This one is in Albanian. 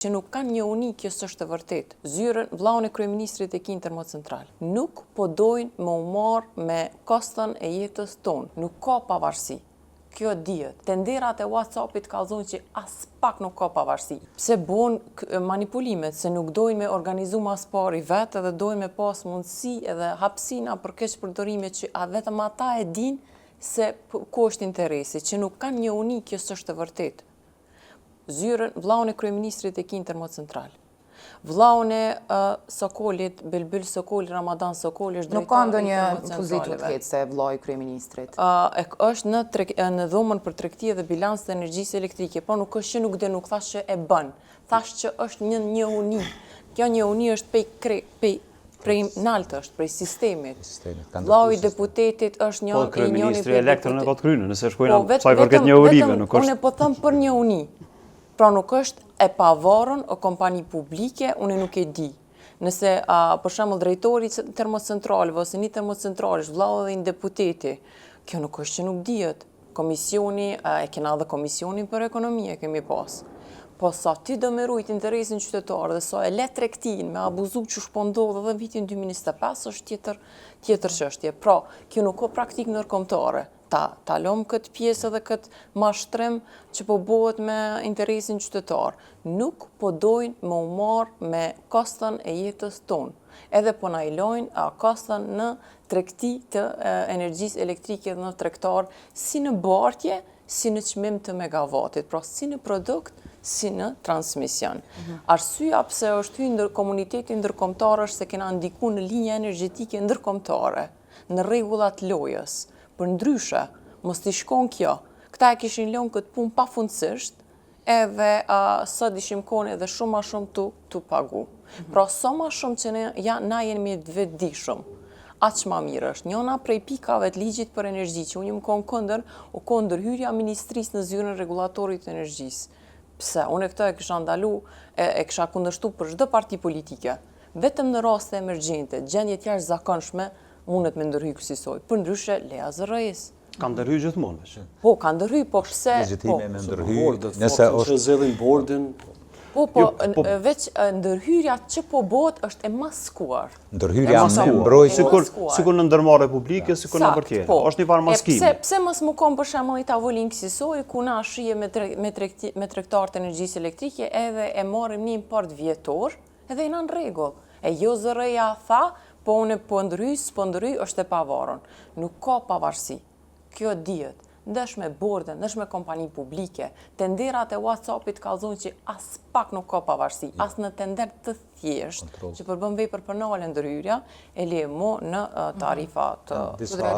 që nuk kanë një uni, kjo s'është e vërtet. Zyrën, vllaun e kryeministrit e kinë termocentral. Nuk po dojnë më u marrë me kostën e jetës tonë. Nuk ka pavarësi. Kjo dihet. Tenderat e WhatsAppit kallzojnë që as pak nuk ka pavarësi. Pse bon manipulimet, se nuk dojnë me organizu mas pari vetë edhe dojnë me pas mundësi edhe hapsina për keq përdorime që vetëm ata e din se ku është interesi, që nuk kanë një uni, kjo s'është e vërtet. Zyrën, vllaun e kryeministrit e kinë termocentral. Vllaun e Sokolit, Belbyl Sokoli, Ramadan Sokoli është Nuk ka ndonjë pozitë të keq se vllai i kryeministrit. Është në dhomën për tregti dhe bilans të energjisë elektrike, po nuk është që nuk thash që e bën. Thash që është një uni. Kjo një uni është prej naltë është, prej sistemit. Vllau i deputetit është një i njëri Kryeministri elektrën e kot krynë, nëse shkojna sa i përket një urive, nuk është. Unë po them për një uni. Pra nuk është e pavarur o kompani publike, unë nuk e di. Nëse për shembull drejtori i termocentraleve ose një termocentralesh, vllau dhe një deputeti, kjo nuk është që nuk dihet. Komisioni, e kena dhe komisionin për ekonomi e kemi pas. Po sa ti do me rujt interesin qytetar dhe sa e le tregtin me abuzu që shpondodhe dhe vitin 2025 është tjetër çështje. Pra, kjo nuk ka praktik ndërkombëtare. Ta lëm këtë pjesë dhe këtë mashtrim që po bëhet me interesin qytetar. Nuk po dojnë më u marrë me kostën e jetës tonë. Edhe po na i lojnë kostën në tregti të energjisë elektrike dhe në tregtar si në bartje, si në çmim të megavatit, pra si në produkt, si në transmision. Arsyeja pse është hyrë komuniteti ndërkombëtar është se kena ndikuar në linja energjetike ndërkombëtare, në rregullat lojës. Përndryshe, mos t'i shkon kjo. Këta e kishin lënë këtë punë pafundësisht, edhe sot ishim kone edhe shumë ma shumë tu pagu. Pra sa ma shumë që na jemi vetëdijshëm, aq ma mirë është. Njëna prej pikave të ligjit për energji, që unë më konë ndërhyrja ministrisë në zyrën rregullatorit të energjisë. Pse? Unë e këto e kisha ndalu, e kisha kundërshtu për çdo parti politike. Vetëm në raste emergjente, gjendje të jashtëzakonshme, mundet me ndërhyj kësaj. Përndryshe, leja zërrejës. Ka ndërhyj gjithmonë. Po, ka ndërhyj, po pse? Legjitime me ndërhyj, nëse është zëllin bordin. Po, veç ndërhyrja që po bëhet është e maskuar. Ndërhyrja me mbrojtje. Sikur në ndërmarrje publike, sikur në vërtetë. Është një farë maskimi. Pse mos më kom për shembull një tavolinë kësaj ku na shije me tregtar të energjisë elektrike edhe e marrim një import vjetor, edhe jena në rregull. E jo zërreja tha, po unë po ndryj, është e pavarur. Nuk ka pavarësi. Kjo dihet. Ndesh me borde, ndesh me kompani publike, tenderat e WhatsAppit kallzojnë që as pak nuk ka pavarësi, as në tender të thjesht, që përbën vepër për nale ndërhyrja, e le mo në tarifat